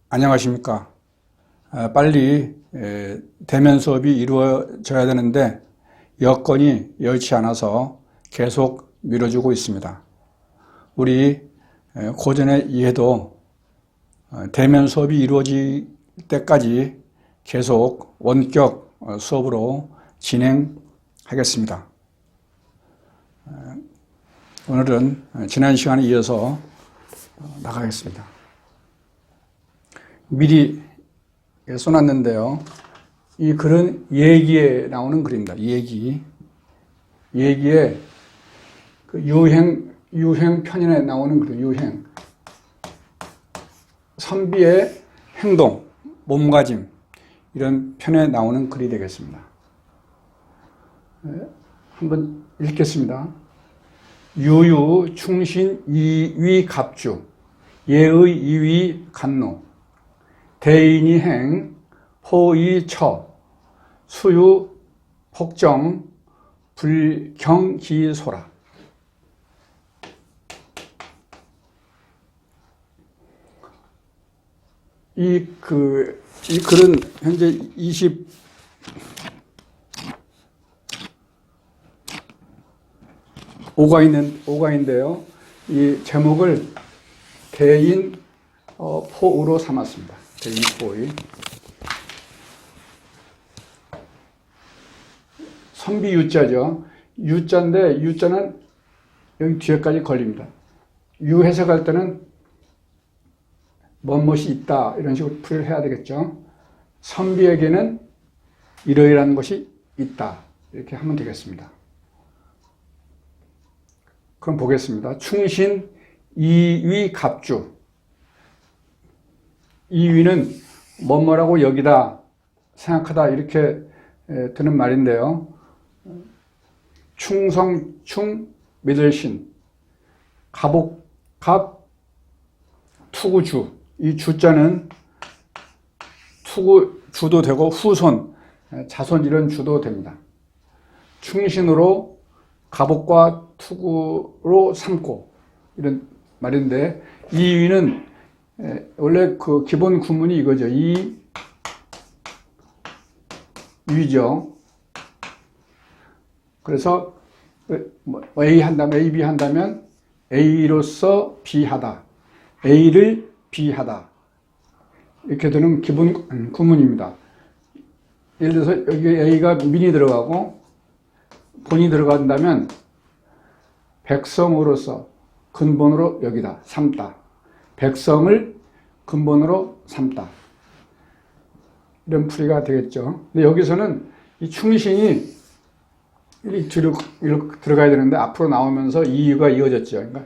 안녕하십니까. 빨리 대면 수업이 이루어져야 되는데 여건이 여의치 않아서 계속 미뤄지고 있습니다. 우리 고전의 이해도 대면 수업이 이루어질 때까지 계속 원격 수업으로 진행하겠습니다. 오늘은 지난 시간에 이어서 나가겠습니다. 미리 써놨는데요. 이 글은 예기에 나오는 글입니다. 예기에 그 유행 편인에 나오는 글, 유행. 선비의 행동, 몸가짐, 이런 편에 나오는 글이 되겠습니다. 한번 읽겠습니다. 유유, 충신, 이위, 갑주, 예의, 이위, 간노, 대인이 행, 포이, 처, 수유, 폭정, 불경기소라. 이 글은 현재 25가인데요. 이 제목을 대인 포의로 삼았습니다. 대인 포의. 선비 유자죠. 유자인데 유자는 여기 뒤에까지 걸립니다. 유 해석할 때는 무엇이 있다 이런 식으로 풀이를 해야 되겠죠. 선비에게는 이러이러한 것이 있다 이렇게 하면 되겠습니다. 그럼 보겠습니다. 충신, 이위, 갑주. 이위는 뭐뭐라고 여기다, 생각하다 이렇게 드는 말인데요. 충성, 믿을 신, 갑, 투구, 주. 이 주자는 투구, 주도 되고 후손, 자손 이런 주도 됩니다. 충신으로 갑옷과 투구로 삼고 이런 말인데, 이위는 원래 그 기본 구문이 이거죠. 위죠. 그래서 A 한다면, A, B 한다면 A로서 B하다, A를 B하다 이렇게 되는 기본 구문입니다. 예를 들어서 여기 A가 민이 들어가고 본이 들어간다면 백성으로서 근본으로 여기다 삼다, 백성을 근본으로 삼다 이런 풀이가 되겠죠. 근데 여기서는 이 충신이 뒤로 들어가야 되는데 앞으로 나오면서 이유가 이어졌죠. 그러니까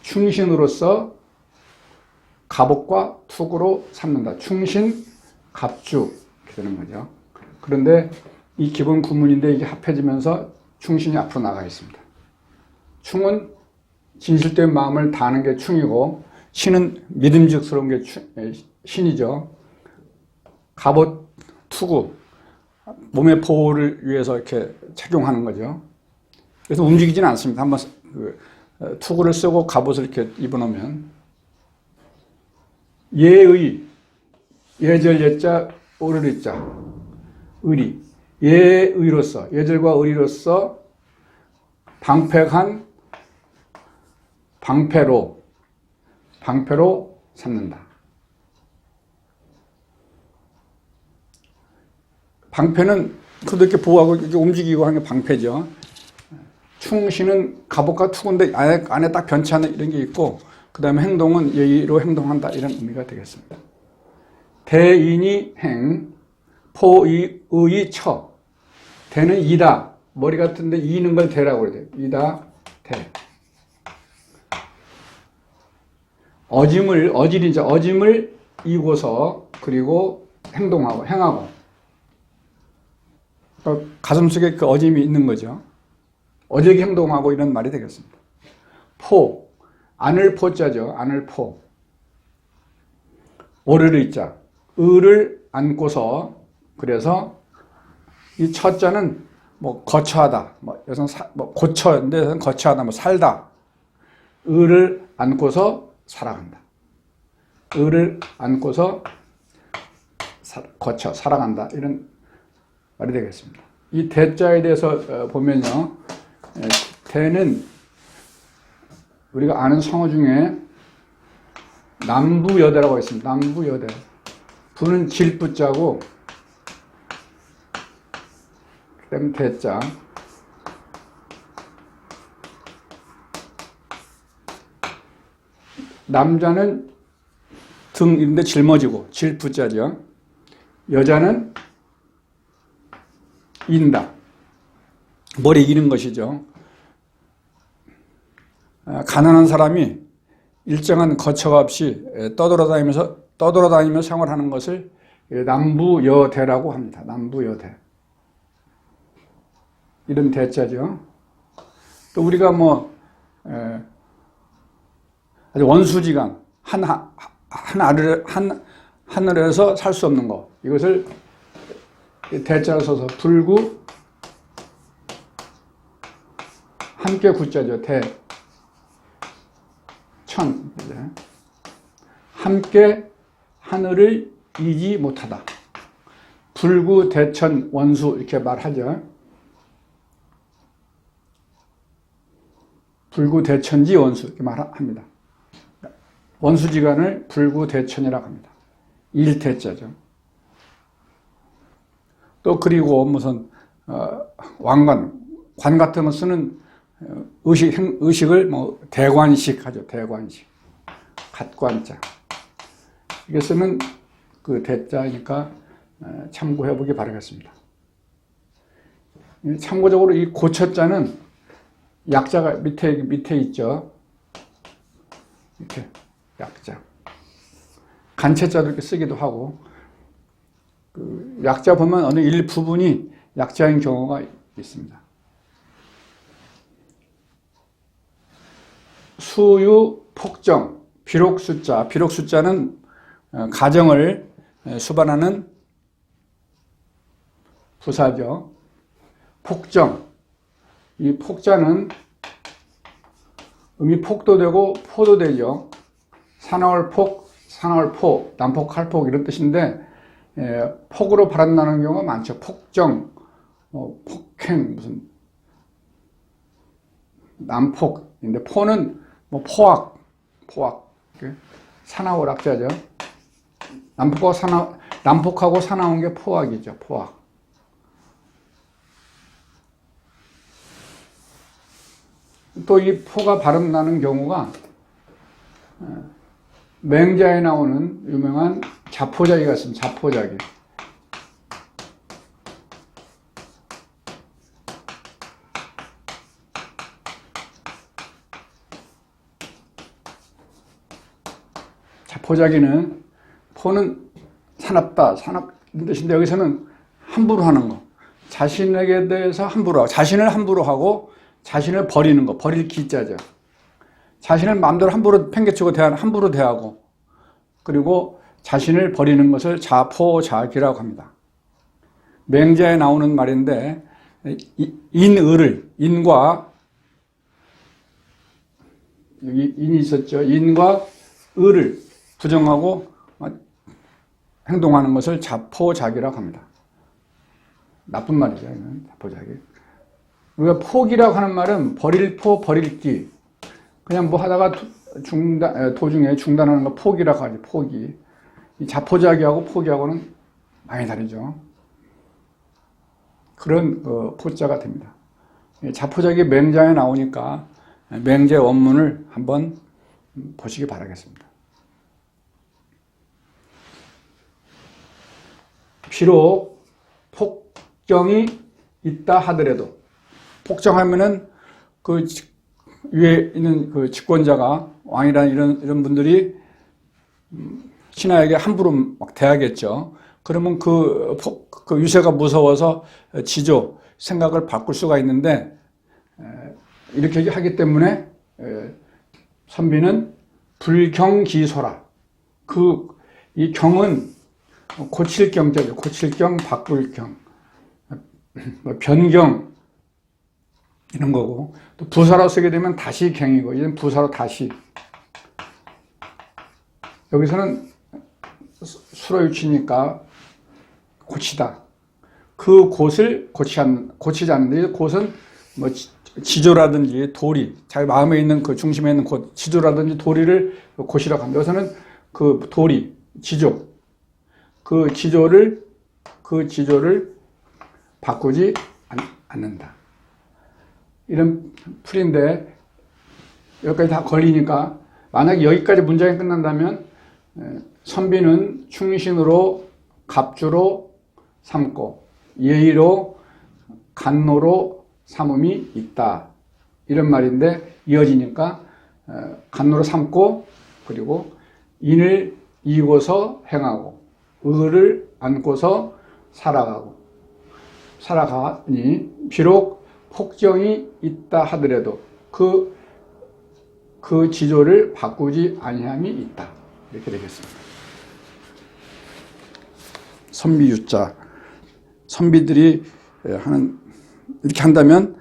충신으로서 갑옷과 투구로 삼는다. 충신, 갑주 이렇게 되는 거죠. 그런데 이 기본 구문인데 이게 합해지면서 충신이 앞으로 나가 있습니다. 충은 진실된 마음을 다하는 게 충이고, 신은 믿음직스러운 게 신이죠. 갑옷, 투구, 몸의 보호를 위해서 이렇게 착용하는 거죠. 그래서 움직이지는 않습니다. 한번 투구를 쓰고 갑옷을 이렇게 입어놓으면. 예의, 예절 예자, 오를 의자, 의리. 예의로서, 예절과 의리로서 방패한 방패로 삼는다. 방패는 그래도 이렇게 보호하고 이렇게 움직이고 하는 게 방패죠. 충신은 갑옷과 투구인데 안에 딱 변치하는 이런 게 있고, 그 다음에 행동은 예의로 행동한다 이런 의미가 되겠습니다. 대인이 행, 포의, 처. 대는 이다. 머리 같은데 이는 걸 대라고 그래요. 이다, 대. 어짐을 이고서 그리고 행하고. 가슴 속에 그 어짐이 있는 거죠. 어질게 행동하고 이런 말이 되겠습니다. 포, 안을 포자죠. 안을 포. 오를 의자, 의를 안고서, 그래서 이 처자는 거처하다, 여기서는 고처인데 거처하다, 살다. 의를 안고서 살아간다. 을을 안고서 거쳐 살아간다, 이런 말이 되겠습니다. 이 대자에 대해서 보면요, 대는 우리가 아는 성어 중에 남부여대라고 있습니다. 남부여대. 부는 질부자고, 그다음 대자. 남자는 등인데 짊어지고 질부자죠. 여자는 인다, 머리 이는 것이죠. 가난한 사람이 일정한 거처가 없이 떠돌아다니며 생활하는 것을 남부여대라고 합니다. 남부여대. 이런 대자죠. 또 우리가 아주 원수지간, 하늘에서 살 수 없는 것, 이것을 대자로 써서 불구, 함께 구자죠. 천, 함께 하늘을 이지 못하다. 불구 대천 원수, 이렇게 말하죠. 불구 대천지 원수, 이렇게 말합니다. 원수지간을 불구 대천이라고 합니다. 일대자죠. 또 그리고 무슨 관 같은 거 쓰는 의식을 대관식 하죠. 대관식. 갓관자. 이게 쓰는 그 대자니까 참고해 보기 바라겠습니다. 참고적으로 이 고처자는 약자가 밑에 있죠. 이렇게 약자. 간체자도 이렇게 쓰기도 하고, 그 약자 보면 어느 일부분이 약자인 경우가 있습니다. 수유, 폭정, 비록숫자. 비록숫자는 가정을 수반하는 부사죠. 폭정. 이 폭자는 음이 폭도 되고 포도 되죠. 사나울 폭, 사나울 포, 난폭, 할폭 이런 뜻인데, 폭으로 발음나는 경우가 많죠. 폭정, 폭행, 무슨 난폭인데, 포는 포악, 사나울 악자죠. 난폭하고 사나운 게 포악이죠. 포악. 또 이 포가 발음 나는 경우가 맹자에 나오는 유명한 자포자기가 있습니다. 자포자기. 자포자기는 포는 사납다, 이런 뜻인데, 여기서는 함부로 하는 거. 자신에게 대해서 함부로 하고, 자신을 함부로 하고, 자신을 버리는 거, 버릴 기자죠. 자신을 마음대로 함부로 팽개치고 함부로 대하고, 그리고 자신을 버리는 것을 자포자기라고 합니다. 맹자에 나오는 말인데, 인과, 여기 인이 있었죠. 인과 을을 부정하고 행동하는 것을 자포자기라고 합니다. 나쁜 말이죠. 이건 자포자기. 우리가 포기라고 하는 말은 버릴 포, 버릴 기. 그냥 하다가 도중에 중단하는 거 포기라고 하죠. 포기. 이 자포자기하고 포기하고는 많이 다르죠. 그런 포자가 됩니다. 자포자기 맹자에 나오니까 맹자 원문을 한번 보시기 바라겠습니다. 비록 폭정이 있다 하더라도, 폭정하면은 그 위에 있는 그 집권자가, 왕이라는 이런 분들이 신하에게 함부로 막 대하겠죠. 그러면 그 유세가 무서워서 생각을 바꿀 수가 있는데, 이렇게 하기 때문에 선비는 불경기소라. 이 경은 고칠 경자죠. 고칠 경, 바꿀 경, 변경 이런 거고, 또 부사로 쓰게 되면 다시 경이고, 이건 부사로 다시. 여기서는 수로 유치니까 고치다. 그 곳을 고치지 않는데, 곳은 뭐 지조라든지 도리, 자기 마음에 있는 그 중심에 있는 곳, 지조라든지 도리를 고치라고 합니다. 여기서는 그 도리, 지조, 그 지조를 바꾸지 않는다. 이런 풀인데, 여기까지 다 걸리니까, 만약에 여기까지 문장이 끝난다면, 선비는 충신으로 갑주로 삼고, 예의로 간노로 삼음이 있다. 이런 말인데, 이어지니까, 간노로 삼고, 그리고 인을 이고서 행하고, 의를 안고서 살아가니, 비록 폭정이 있다 하더라도 그 지조를 바꾸지 아니함이 있다. 이렇게 되겠습니다. 선비유자. 선비들이 이렇게 한다면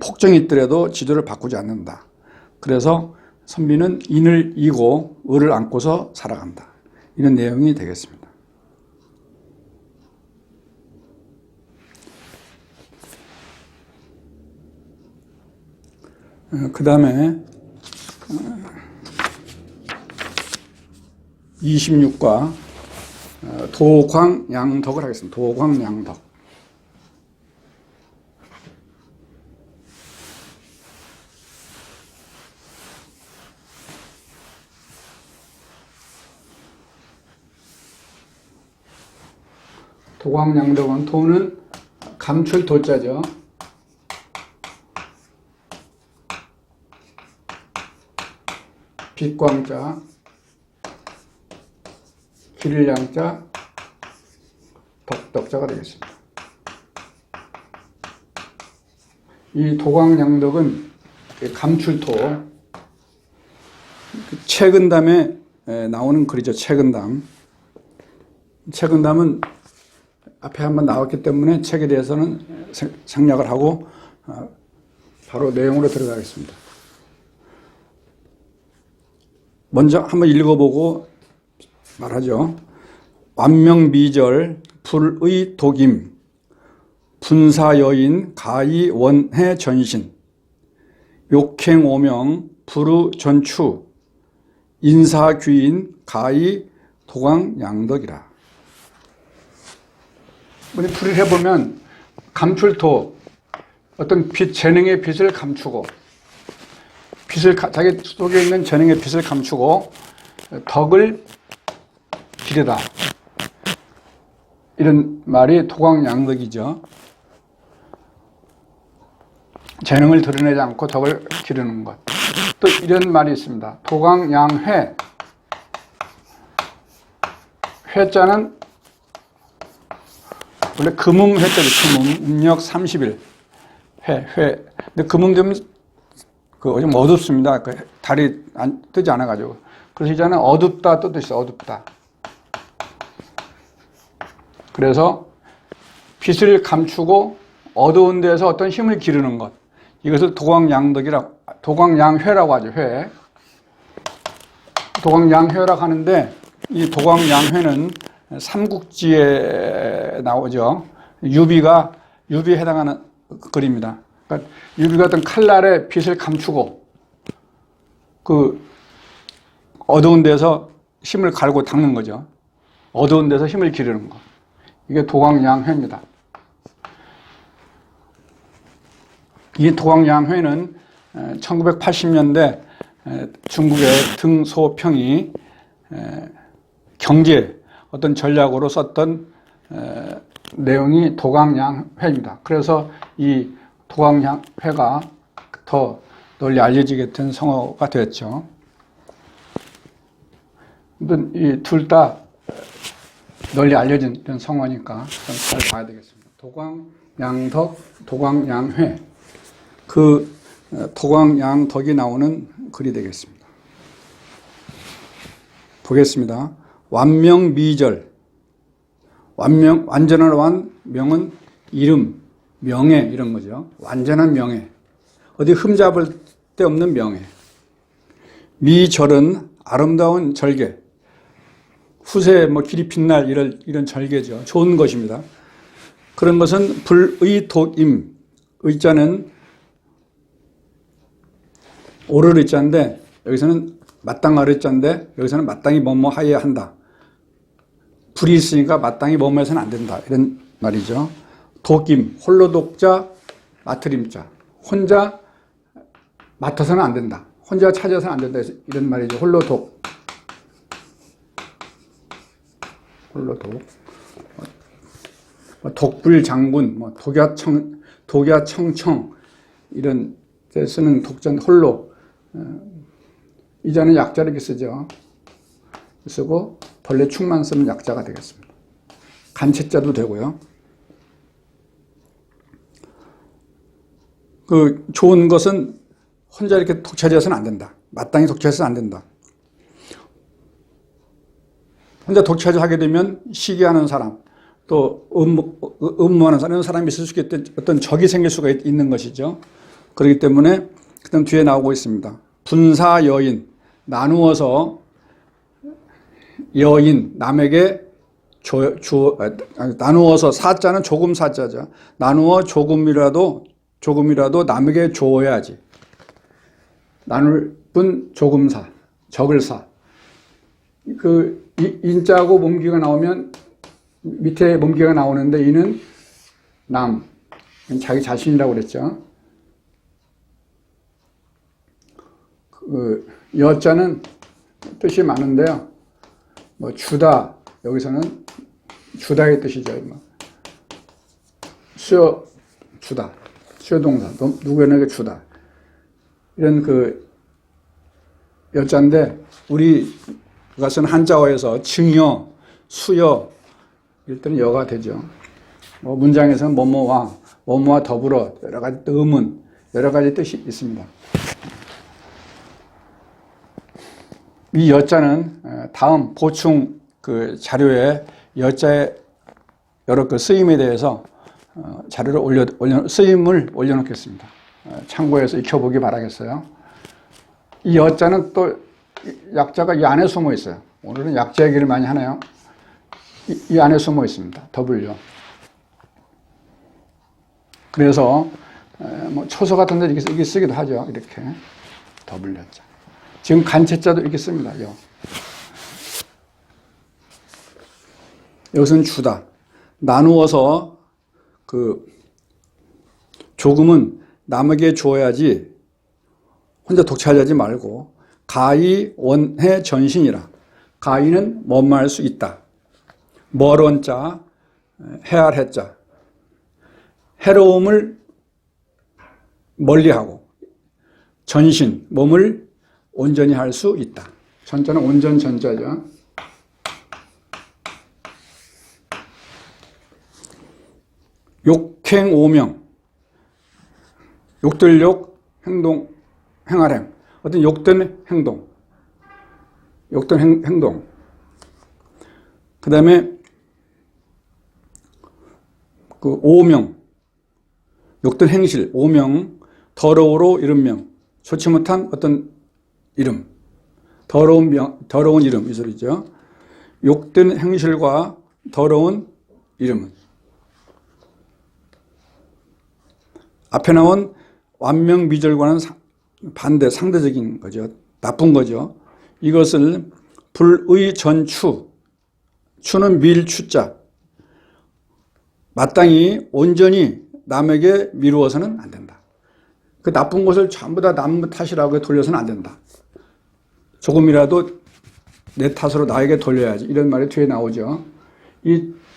폭정이 있더라도 지조를 바꾸지 않는다. 그래서 선비는 인을 이고 의를 안고서 살아간다. 이런 내용이 되겠습니다. 그 다음에 26과 도광양덕을 하겠습니다. 도광양덕. 도광양덕은 도는 감출 도자죠. 빛광자, 기를 양자, 덕자가 되겠습니다. 이 도광양덕은 감출토, 채근담에 나오는 글이죠. 채근담. 채근담은 앞에 한번 나왔기 때문에 책에 대해서는 생략을 하고 바로 내용으로 들어가겠습니다. 먼저 한번 읽어보고 말하죠. 완명미절 불의 독임 분사여인 가히 원해 전신 욕행오명 불의 전추 인사귀인 가히 도광양덕이라. 우리 풀이를 해보면 감출토, 어떤 재능의 빛을 감추고 자기 속에 있는 재능의 빛을 감추고 덕을 기르다. 이런 말이 도광양덕이죠. 재능을 드러내지 않고 덕을 기르는 것. 또 이런 말이 있습니다. 도광양회. 회자는 원래 금음회자죠. 금음. 음력 30일. 회. 근데 금음되면 좀 어둡습니다. 달이 뜨지 않아가지고. 그래서 이제는 어둡다 뜻도 있어요. 어둡다. 그래서 빛을 감추고 어두운 데서 어떤 힘을 기르는 것. 이것을 도광양회라고 하죠. 회. 도광양회라고 하는데 이 도광양회는 삼국지에 나오죠. 유비에 해당하는 글입니다. 그러니까 유비가 어떤 칼날에 빛을 감추고 그 어두운 데서 힘을 갈고 닦는 거죠. 어두운 데서 힘을 기르는 거. 이게 도광양회입니다. 이 도광양회는 1980년대 중국의 등소평이 경제 어떤 전략으로 썼던 내용이 도광양회입니다. 그래서 이 도광양회가 더 널리 알려지게 된 성어가 되었죠. 이 둘 다 널리 알려진 성어니까 좀 잘 봐야 되겠습니다. 도광양덕, 도광양회. 그 도광양덕이 나오는 글이 되겠습니다. 보겠습니다. 완명미절. 완전한 완명은 이름, 명예 이런 거죠. 완전한 명예. 어디 흠잡을 데 없는 명예. 미절은 아름다운 절개, 후세 뭐 길이 빛날 이런 절개죠. 좋은 것입니다. 그런 것은 불의독임, 의자는 오를 의자인데 여기서는 마땅할 의자인데 여기서는 마땅히 뭐뭐 하여야 한다. 불이 있으니까 마땅히 뭐뭐 해서는 안 된다. 이런 말이죠. 독임, 홀로 독자, 맡으림자. 혼자 맡아서는 안 된다. 혼자 찾아서는 안 된다. 이런 말이죠. 홀로 독. 홀로 독. 독불장군, 뭐 독야청청 이런 데 쓰는 독자는 홀로. 이자는 약자를 이렇게 쓰죠. 쓰고 벌레 축만 쓰면 약자가 되겠습니다. 간체자도 되고요. 그 좋은 것은 혼자 이렇게 독차지해서는 안 된다. 마땅히 독차지해서는 안 된다. 혼자 독차지하게 되면 시기하는 사람, 또 음모하는 사람, 이런 사람이 있을 수 있겠던 어떤 적이 생길 수가 있는 것이죠. 그렇기 때문에 그다음 뒤에 나오고 있습니다. 분사 여인, 나누어서 여인, 남에게 나누어서 사자는 조금 사자죠. 나누어 조금이라도 남에게 주어야지. 나눌 뿐 조금 사, 적을 사. 그 인자하고 몸기가 나오면 밑에 몸기가 나오는데 이는 남, 자기 자신이라고 그랬죠. 그 여자는 뜻이 많은데요. 뭐 주다, 여기서는 주다의 뜻이죠. 수여 주다, 수여 동사, 누구에게 주다. 이런 그 여자인데 우리가 쓰는 한자어에서 증여, 수여 이럴 때는 여가 되죠. 뭐 문장에서는 뭐뭐와 더불어 여러 가지 의문, 여러 가지 뜻이 있습니다. 이 여자는 다음 보충 그 자료에 여자의 여러 그 쓰임에 대해서 자료를 쓰임을 올려놓겠습니다. 참고해서 익혀보기 바라겠어요. 이 여자는 또 약자가 이 안에 숨어 있어요. 오늘은 약자 얘기를 많이 하네요. 이 안에 숨어 있습니다. W. 그래서 뭐 초서 같은 데 이렇게 쓰기도 하죠. 이렇게 W자. 지금 간체자도 이렇게 씁니다. 여기서는 주다. 나누어서 그 조금은 남에게 줘야지 혼자 독차지하지 말고 가히 원해 전신이라. 가히는 뭐뭐 할 수 있다. 멀언자, 해할 해자. 해로움을 멀리하고 전신, 몸을 온전히 할 수 있다. 전자는 온전 전자죠. 욕행 오명. 욕될 욕, 행동, 행할 행. 어떤 욕된 행동. 욕된 행동. 그 다음에 그 오명. 욕된 행실, 오명. 더러우로 이른 명. 좋지 못한 어떤 이름. 더러운 이름, 이 소리죠. 욕된 행실과 더러운 이름은. 앞에 나온 완명미절과는 반대, 상대적인 거죠. 나쁜 거죠. 이것을 불의전추, 추는 밀추자, 마땅히 온전히 남에게 미루어서는 안 된다. 그 나쁜 것을 전부 다 남 탓이라고 돌려서는 안 된다. 조금이라도 내 탓으로 나에게 돌려야지. 이런 말이 뒤에 나오죠.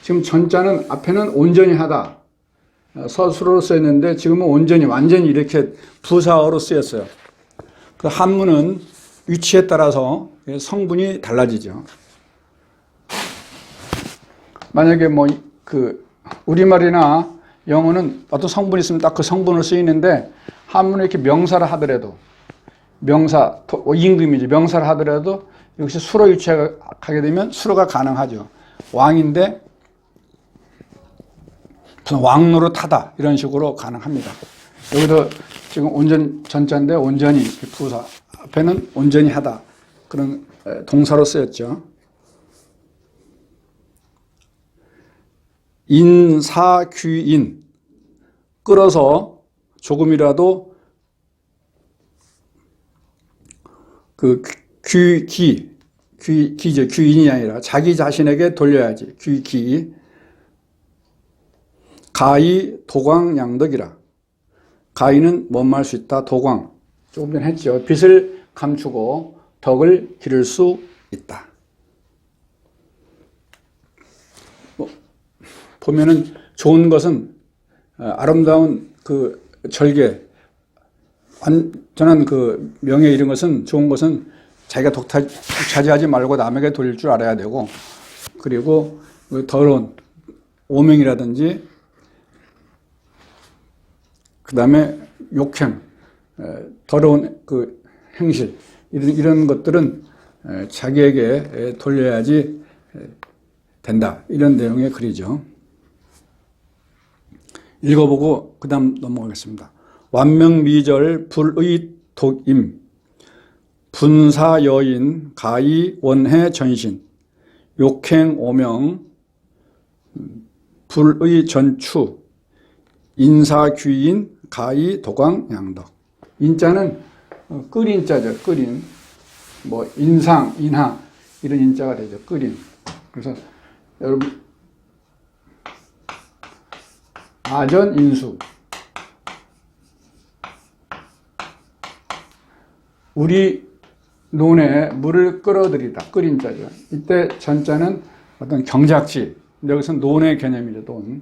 지금 전자는 앞에는 온전히 하다. 서술어로 쓰였는데 지금은 온전히, 완전히 이렇게 부사어로 쓰였어요. 그 한문은 위치에 따라서 성분이 달라지죠. 만약에 우리말이나 영어는 어떤 성분이 있으면 딱 그 성분으로 쓰이는데 한문을 이렇게 명사를 하더라도 명사, 임금이죠. 명사를 하더라도 역시 수로 유치하게 되면 수로가 가능하죠. 왕인데 무슨 왕노로 타다 이런 식으로 가능합니다. 여기도 지금 온전 전자인데 온전히 부사 앞에는 온전히 하다 그런 동사로 쓰였죠. 인사귀인, 끌어서 조금이라도 그 귀죠. 귀인이 아니라 자기 자신에게 돌려야지. 귀. 가히 도광양덕이라. 가히는 뭐뭐 할 수 있다. 도광. 조금 전에 했죠. 빚을 감추고 덕을 기를 수 있다. 보면은 좋은 것은 아름다운 그 절개, 완전한 그 명예 이런 것은 좋은 것은 자기가 독차지하지 말고 남에게 돌릴 줄 알아야 되고, 그리고 더러운 오명이라든지 그 다음에 욕행, 더러운 그 행실 이런 것들은 자기에게 돌려야지 된다. 이런 내용의 글이죠. 읽어보고 그 다음 넘어가겠습니다. 완명미절 불의독임 분사여인 가히 원해 전신 욕행 오명 불의전추 인사귀인 가히 도광양덕. 인자는 끌인자죠. 끌인. 뭐 인상, 인하 이런 인자가 되죠. 끌인. 그래서 여러분 아전인수, 우리 논에 물을 끌어들이다. 끌인자죠. 이때 전자는 어떤 경작지, 여기서 논의 개념이죠. 논.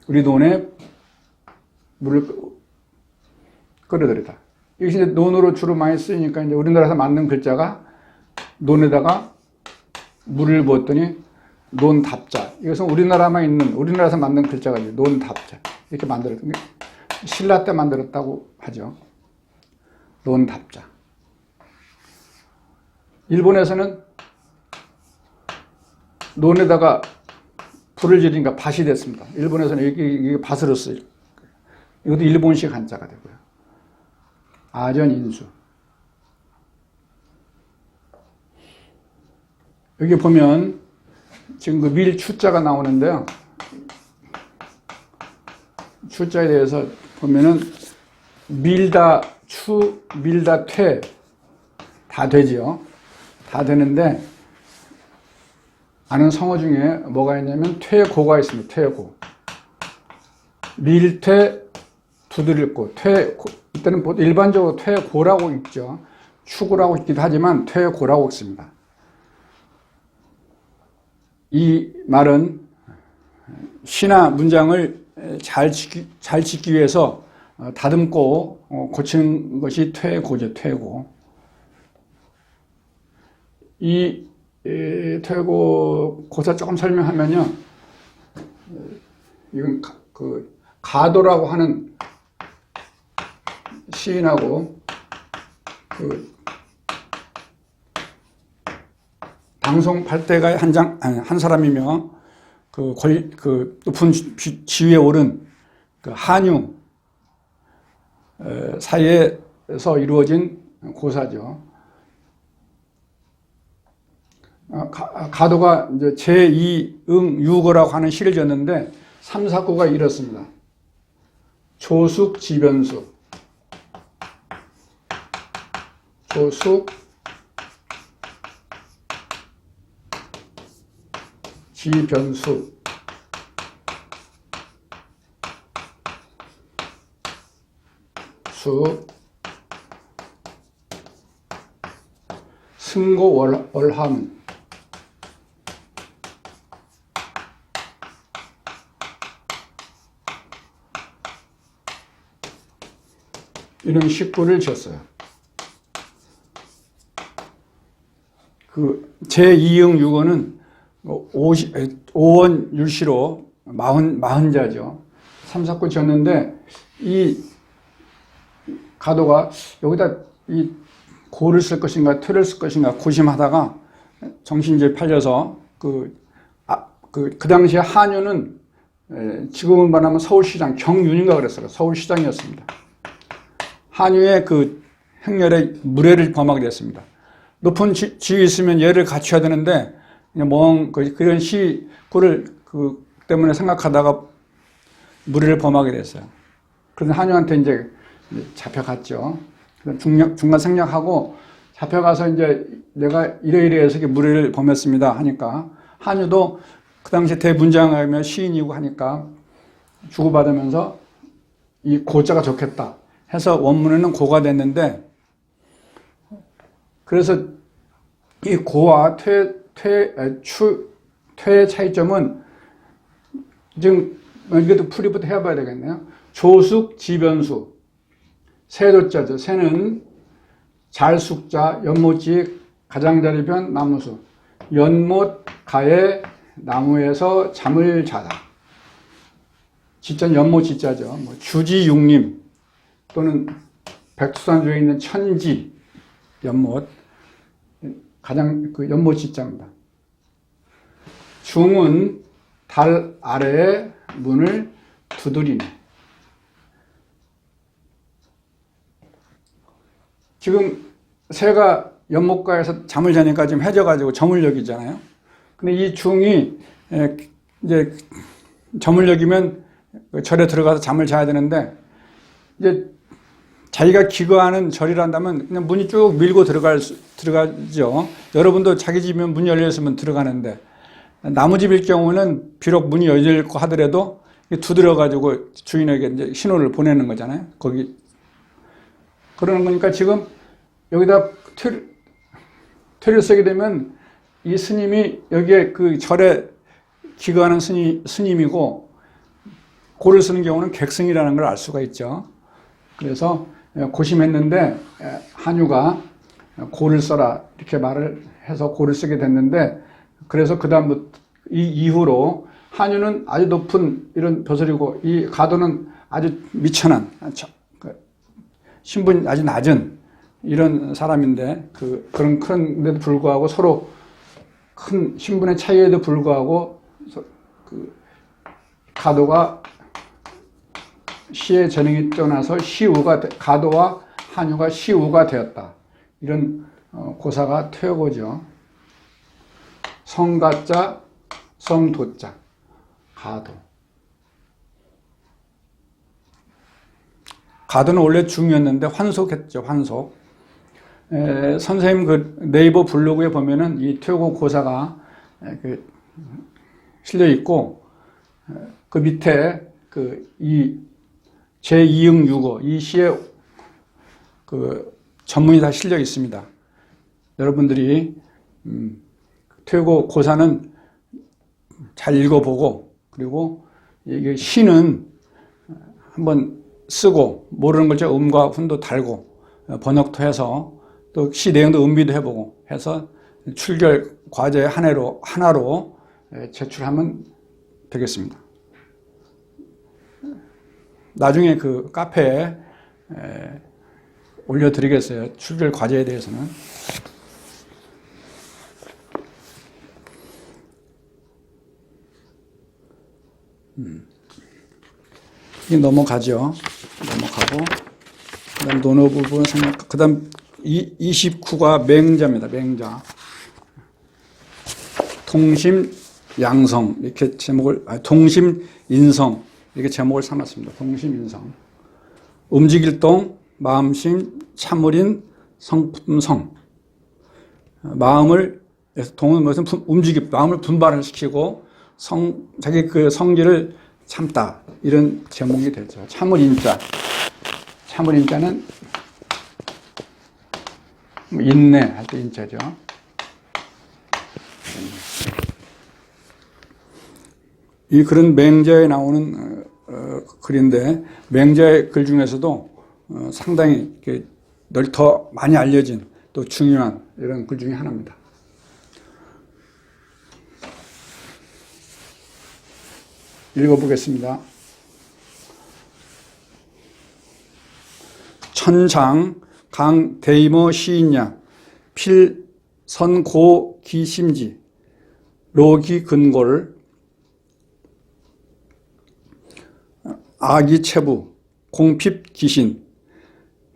우리 논에 물을 끌어들이다. 이것이 이제 논으로 주로 많이 쓰이니까 이제 우리나라에서 만든 글자가 논에다가 물을 부었더니 논답자. 이것은 우리나라만 있는, 우리나라에서 만든 글자가 이제 논답자. 이렇게 만들었던 게 신라 때 만들었다고 하죠. 논답자. 일본에서는 논에다가 불을 지르니까 밭이 됐습니다. 일본에서는 이게 밭으로 쓰여요. 이것도 일본식 한자가 되고요. 아전인수. 여기 보면 지금 그 밀 추자가 나오는데요. 추자에 대해서 보면은 밀다 추, 밀다 퇴 다 되지요. 다 되는데 아는 성어 중에 뭐가 있냐면 퇴고가 있습니다. 퇴고. 밀퇴 두드릴고 퇴고. 이때는 일반적으로 퇴고라고 읽죠. 추구라고 읽기도 하지만 퇴고라고 읽습니다. 이 말은 시나 문장을 잘 짓기 위해서 다듬고 고치는 것이 퇴고죠. 퇴고. 이 퇴고 고사 조금 설명하면요. 이건 그 가도라고 하는 시인하고 그 방송팔대가의 한 사람이며 그 높은 지위에 오른 그 한유 사이에서 이루어진 고사죠. 가도가 이제 제2응유거라고 하는 시를 지었는데 3, 4구가 이렇습니다. 조숙 지변수, 조숙 지변수, 수 승고 월함. 이런 식구를 지었어요. 그 제2응유거는 5원 율시로 40자죠. 3, 4구 지었는데 이 가도가 여기다 이 고를 쓸 것인가 퇴를 쓸 것인가 고심하다가 정신이 이제 팔려서 그 당시에 한유는 지금은 말하면 서울시장 경윤인가 그랬어요. 서울시장이었습니다. 한유의 그 행렬에 무례를 범하게 됐습니다. 높은 지위 있으면 얘를 갖춰야 되는데 그냥 그런 시구를 때문에 생각하다가 무리를 범하게 됐어요. 그래서 한유한테 이제 잡혀갔죠. 중간 생략하고 잡혀가서 이제 내가 이래이래해서 무리를 범했습니다 하니까 한유도 그 당시 대문장이며 시인이고 하니까 주고받으면서 이 고자가 좋겠다 해서 원문에는 고가 됐는데, 그래서 이 고와 퇴의 차이점은 지금 이것도 풀이부터 해봐야 되겠네요. 조숙, 지변수. 세조자죠. 세는 잘숙자, 연못지, 가장자리변, 나무수. 연못, 가에, 나무에서 잠을 자다. 지자는 연못 지자죠. 주지육림 또는 백두산주에 있는 천지, 연못. 가장 연못 지자입니다. 중은 달 아래에 문을 두드리네. 지금 새가 연못가에서 잠을 자니까 지금 해져가지고 저물녘이잖아요. 근데 이 중이 이제 저물녘이면 절에 들어가서 잠을 자야 되는데, 이제 자기가 기거하는 절이란다면 그냥 문이 쭉 밀고 들어가죠. 여러분도 자기 집이면 문이 열려있으면 들어가는데, 나무집일 경우는 비록 문이 열려있고 하더라도 두드려가지고 주인에게 이제 신호를 보내는 거잖아요. 거기. 그러는 거니까 지금 여기다 퇴를 쓰게 되면 이 스님이 여기에 그 절에 기거하는 스님이고, 고를 쓰는 경우는 객승이라는 걸 알 수가 있죠. 그래서 고심했는데 한유가 고를 써라 이렇게 말을 해서 고를 쓰게 됐는데, 그래서 그 다음부터 이후로 한유는 아주 높은 이런 벼슬이고 이 가도는 아주 미천한 신분이 아주 낮은 이런 사람인데, 그런데도 불구하고 서로 큰 신분의 차이에도 불구하고 가도가 시의 재능이 떠나서 가도와 한유가 시우가 되었다. 이런 고사가 퇴고죠. 성가자, 성도자, 가도. 가도는 원래 중이었는데 환속했죠. 환속. 선생님 그 네이버 블로그에 보면은 이 퇴고 고사가 실려 있고, 그 밑에 이 제2응 6어 이 시의 전문이 다 실려 있습니다. 여러분들이 퇴고 고사는 잘 읽어보고, 그리고 이게 시는 한번 쓰고 모르는 걸 음과 훈도 달고 번역도 해서 또 시 내용도 음비도 해보고 해서 출결 과제 하나로 제출하면 되겠습니다. 나중에 그 카페에 올려드리겠어요. 출결 과제에 대해서는. 이게 넘어가죠. 넘어가고, 그 다음 논어 부분 그 다음 29가 맹자입니다. 맹자. 통심 양성, 이렇게 통심 인성, 이렇게 제목을 삼았습니다. 통심 인성. 움직일 동, 마음심, 참을인, 성품성. 동은 것은 마음을 분발을 시키고, 자기 그 성질을 참다. 이런 제목이 되죠. 참을인자. 참을인자는 인내할 때 인자죠. 이 글은 맹자에 나오는 글인데, 맹자의 글 중에서도 상당히 더 많이 알려진 또 중요한 이런 글 중에 하나입니다. 읽어보겠습니다. 천상 강 대이모 시인야 필선고 기심지 로기 근골 아기 체부 공핍 기신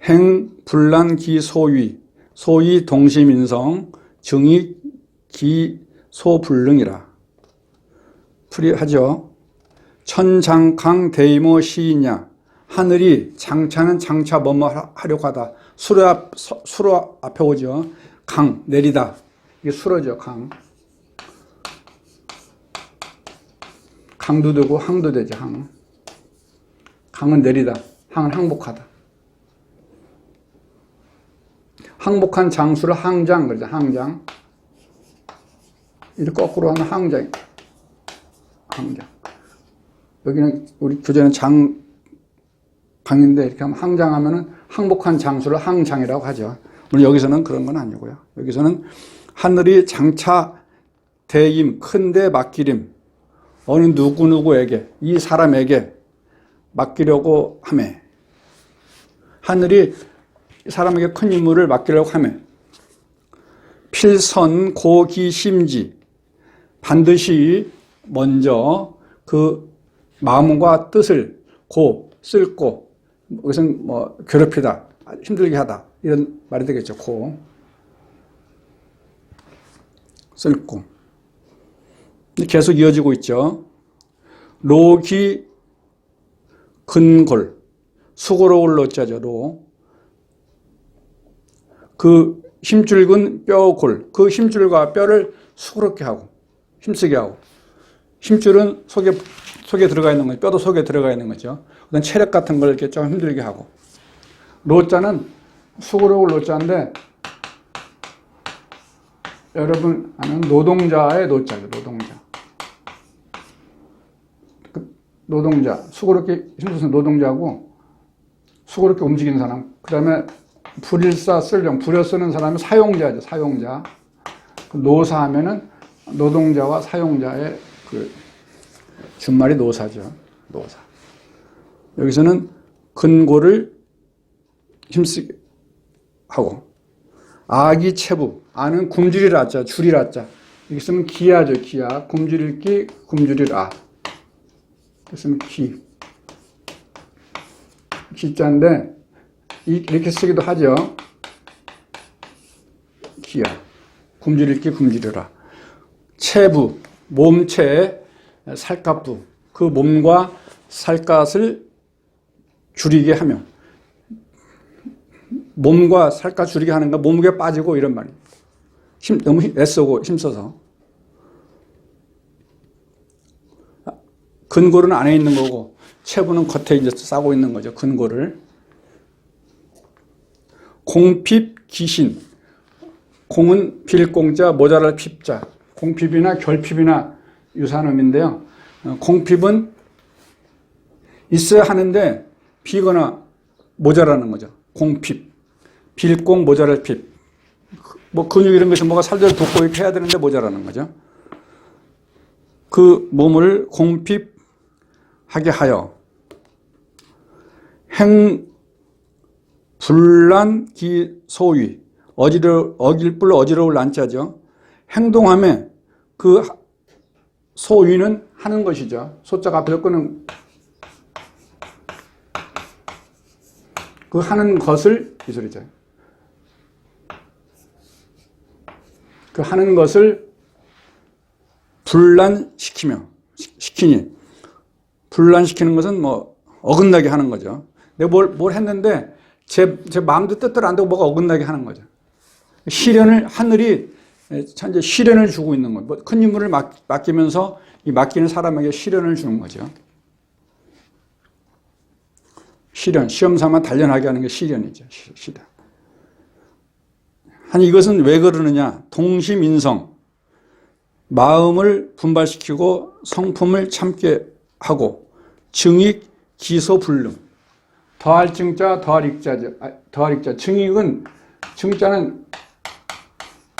행 불란 기 소위 소위 동시민성 증이 기소불능이라. 풀이하죠. 천장강 대이모 시이냐. 하늘이 장차는 장차 뭐뭐 하려고 하다. 수로 앞에 오죠. 강 내리다. 이게 수로죠. 강. 강도 되고 항도 되죠. 항. 강은 내리다. 항은 항복하다. 항복한 장수를 항장 그러죠. 항장. 이렇게 거꾸로 하면 항장. 항장. 여기는 우리 교재는 강인데 이렇게 하면 항장하면은 항복한 장수를 항장이라고 하죠. 물론 여기서는 그런 건 아니고요. 여기서는 하늘이 장차 대임 큰데 맡기림 어느 누구누구에게 이 사람에게 맡기려고 하매 하늘이 사람에게 큰 임무를 맡기려고 하매 필선 고기심지 반드시 먼저 그 마음과 뜻을 쓸고 이것은 뭐 괴롭히다 힘들게 하다 이런 말이 되겠죠. 쓸고 계속 이어지고 있죠. 로기 근골 수고로울 로자죠. 로. 그 힘줄근 뼈골 그 힘줄과 뼈를 수고롭게 하고 힘쓰게 하고 힘줄은 속에 들어가 있는 거죠. 뼈도 속에 들어가 있는 거죠. 그다음 체력 같은 걸 이렇게 좀 힘들게 하고 로자는 수고로울 로자인데 여러분 아는 노동자의 노자죠. 노동자 수고롭게 힘써서 노동자고 수고롭게 움직이는 사람 그 다음에 불일사 쓸령 부려 쓰는 사람이 사용자죠. 사용자. 노사 하면은 노동자와 사용자의 그 준말이 노사죠. 노사. 여기서는 근고를 힘쓰게 하고 아기 체부 아는 굶주리라 자 줄이라 자 여기 쓰면 기야죠. 기야 굶주릴기 굶주리라 쓰면 기자인데 이렇게 쓰기도 하죠. 기야 굶주릴기 굶주리라 체부 몸체 살갗부 그 몸과 살갗을 줄이게 하며 몸과 살갗 줄이게 하는 거 몸무게 빠지고 이런 말이에요. 너무 애쓰고 힘써서 근골은 안에 있는 거고 체부는 겉에 이제 싸고 있는 거죠. 근골을 공핍 기신 공은 빌공자 모자랄 핍자 공핍이나 결핍이나 유사한 의미인데요. 공핍은 있어야 하는데 비거나 모자라는 거죠. 공핍 빌공 모자랄 핍 뭐 근육 이런 것이 뭐가 살들 돋고 이렇게 해야 되는데 모자라는 거죠. 그 몸을 공핍하게 하여 행불란 기소위 어길불 어지러울 난자죠. 행동함에 그 소위는 하는 것이죠. 소자가 앞에서 끄는 그 하는 것을 이 소리죠. 그 하는 것을 시키니 분란시키는 것은 뭐 어긋나게 하는 거죠. 내가 뭘 했는데 제 마음도 뜻대로 안 되고 뭐가 어긋나게 하는 거죠. 하늘이 현재 시련을 주고 있는 거예요. 큰 임무를 맡기면서 이 맡기는 사람에게 시련을 주는 거죠. 시험 삼아 단련하게 하는 게 시련이죠. 시련. 아니 이것은 왜 그러느냐? 동시민성 마음을 분발시키고 성품을 참게 하고 증익 기소불능 더할 증자 더할 익자죠. 더할 익자 증익은 증자는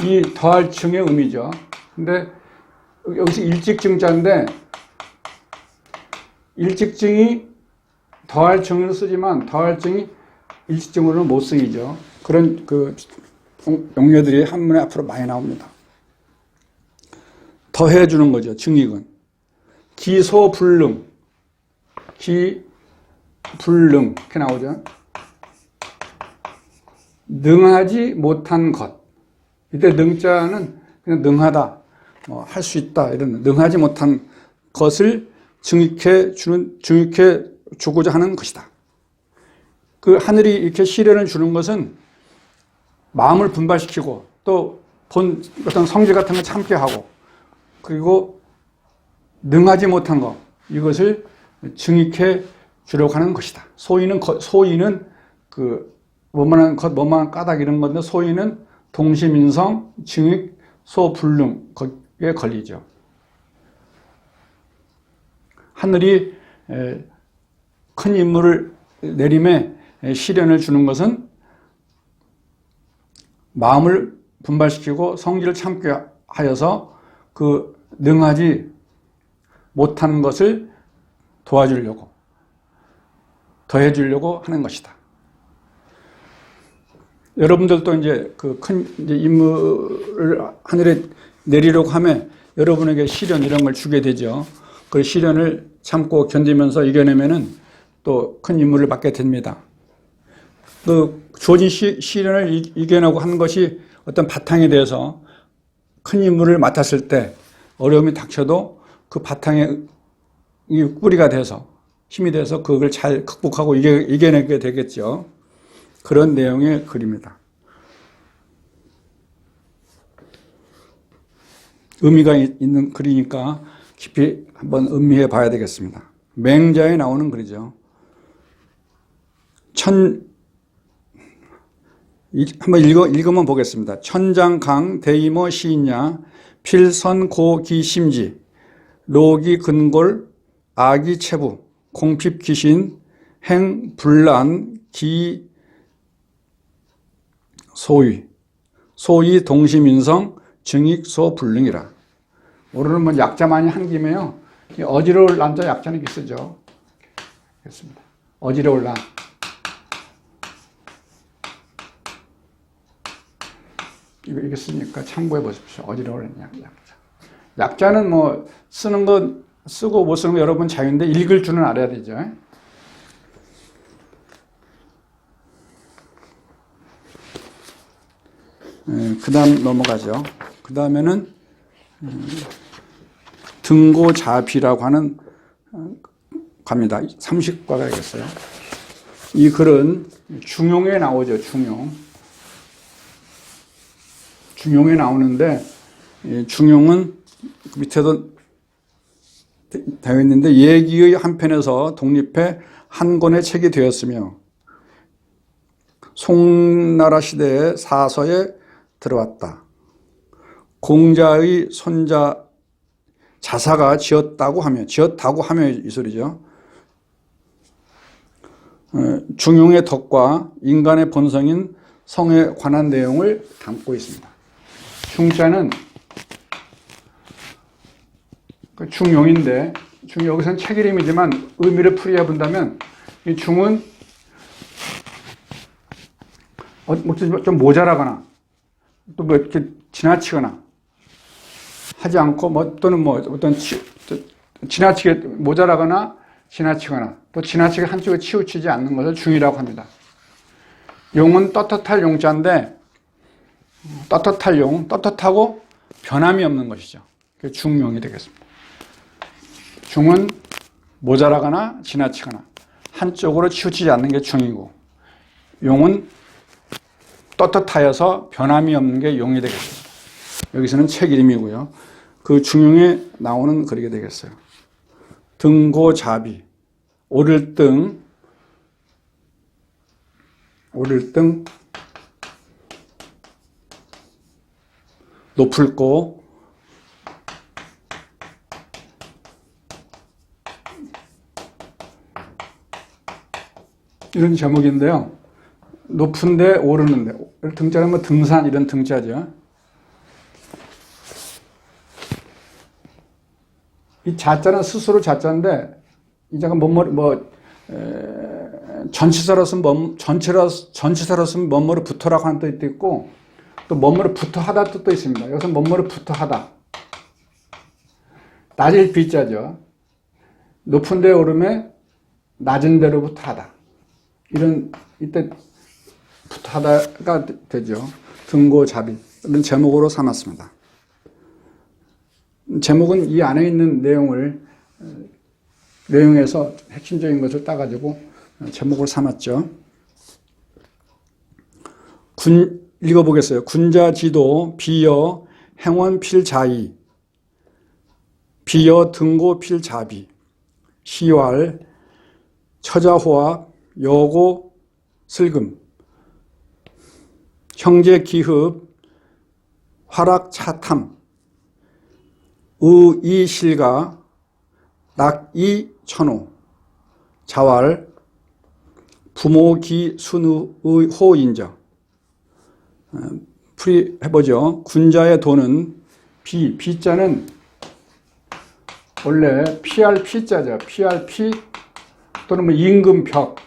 이 더할 증의 의미죠. 근데 여기서 일직증자인데 일직증이 더할 증을 쓰지만 더할 증이 일직증으로는 못 쓰이죠. 그런 그 용례들이 한문에 앞으로 많이 나옵니다. 더해 주는 거죠. 증익은 기소불능 기불능 이렇게 나오죠. 능하지 못한 것. 이때 능자는 그냥 능하다, 할 수 있다, 이런 능하지 못한 것을 증익해 주고자 하는 것이다. 그 하늘이 이렇게 시련을 주는 것은 마음을 분발시키고 또 본 어떤 성질 같은 걸 참게 하고, 그리고 능하지 못한 것, 이것을 증익해 주려고 하는 것이다. 소위는 그 뭐만한 까닭 이런 건데, 소위는 동시민성, 증익, 소불능 거기에 걸리죠. 하늘이 큰 인물을 내림에 시련을 주는 것은 마음을 분발시키고 성질을 참게 하여서 그 능하지 못한 것을 도와주려고, 더해주려고 하는 것이다. 여러분들도 이제 그 큰 인물을 하늘에 내리려고 하면 여러분에게 시련 이런 걸 주게 되죠. 그 시련을 참고 견디면서 이겨내면은 또 큰 인물을 받게 됩니다. 그 주어진 시련을 이겨내고 하는 것이 어떤 바탕이 되어서 큰 인물을 맡았을 때 어려움이 닥쳐도 그 바탕에 뿌리가 돼서, 힘이 돼서 그걸 잘 극복하고 이겨내게 되겠죠. 그런 내용의 글입니다. 의미가 있는 글이니까 깊이 한번 음미해 봐야 되겠습니다. 맹자에 나오는 글이죠. 한번 읽으면 보겠습니다. 천장강 대이모 시인야 필선고기 심지 로기 근골 아기 체부 공핍 기신 행 불란 기 소위 동시민성 증익 소불능이라. 오늘은 뭐 약자 많이 한 김에요. 어지러울 남자 약자는 이렇게 쓰죠. 알겠습니다. 어지러울 남. 이거 쓰니까 참고해 보십시오. 어지러울 약자. 약자는 뭐 쓰는 거 쓰고 못 쓰는 거 여러분 자유인데 읽을 줄은 알아야 되죠. 그 다음 넘어가죠. 그 다음에는 등고자비라고 하는 갑니다. 30과가 되겠어요. 이 글은 중용에 나오죠. 중용에 나오는데, 중용은 밑에도 되어 있는데 예기의 한 편에서 독립해 한 권의 책이 되었으며 송나라 시대의 사서에 들어왔다. 공자의 손자 자사가 지었다고 하며 이 소리죠. 중용의 덕과 인간의 본성인 성에 관한 내용을 담고 있습니다. 중자는 중용인데, 여기서는 책 이름이지만 의미를 풀이해 본다면 이 중은 좀 모자라거나 또 뭐 이렇게 지나치거나 하지 않고 또는 어떤 지나치게 모자라거나 지나치거나 또 지나치게 한쪽에 치우치지 않는 것을 중이라고 합니다. 용은 떳떳할 용자인데, 떳떳할 용, 떳떳하고 변함이 없는 것이죠. 그게 중용이 되겠습니다. 중은 모자라거나 지나치거나 한쪽으로 치우치지 않는 게 중이고, 용은 떳떳하여서 변함이 없는 게 용이 되겠습니다. 여기서는 책 이름이고요. 그 중용에 나오는 글이 되겠어요. 등고자비, 오를 등, 높을 고, 이런 제목인데요. 높은데 오르는데, 등자는 뭐 등산 이런 등자죠. 이 자자는 스스로 자자인데, 이 자가 전치사로 쓰면 뭐뭐로 붙어라고 하는 뜻도 있고, 또 뭐뭐로 붙어 하다 뜻도 있습니다. 여기서 뭐뭐로 붙어 하다. 낮을 비자죠. 높은 데 오름에 낮은 데로부터 하다. 이때 하다가 되죠. 등고잡이 이런 제목으로 삼았습니다. 제목은 이 안에 있는 내용에서 핵심적인 것을 따가지고 제목을 삼았죠. 읽어보겠어요. 군자지도 비여 행원필자이 비여 등고필자비 시왈 처자호합 여고 슬금 형제기흡 화락차탐 의이실가 낙이천호 자왈 부모기순의 호인저. 풀이 해보죠. 군자의 도는 비자는 원래 PRP자죠. PRP 또는 뭐 임금벽.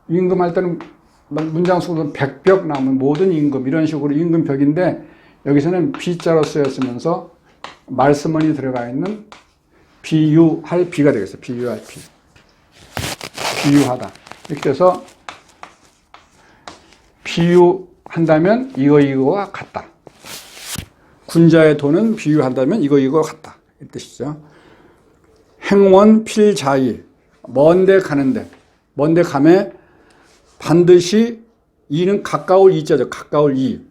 임금할 때는 문장 속으로 백벽 나오면 모든 임금 이런 식으로 임금벽인데 여기서는 비자로 쓰였으면서 말씀원이 들어가 있는 비유할 비가 되겠어요. 비유할 비. 비유하다. 이렇게 해서 비유한다면 이거와 같다. 군자의 도는 비유한다면 이거와 같다. 이 뜻이죠. 행원 필자이 먼데 가는데 먼데 감에 반드시 이는 가까울 이자죠. 가까울 이.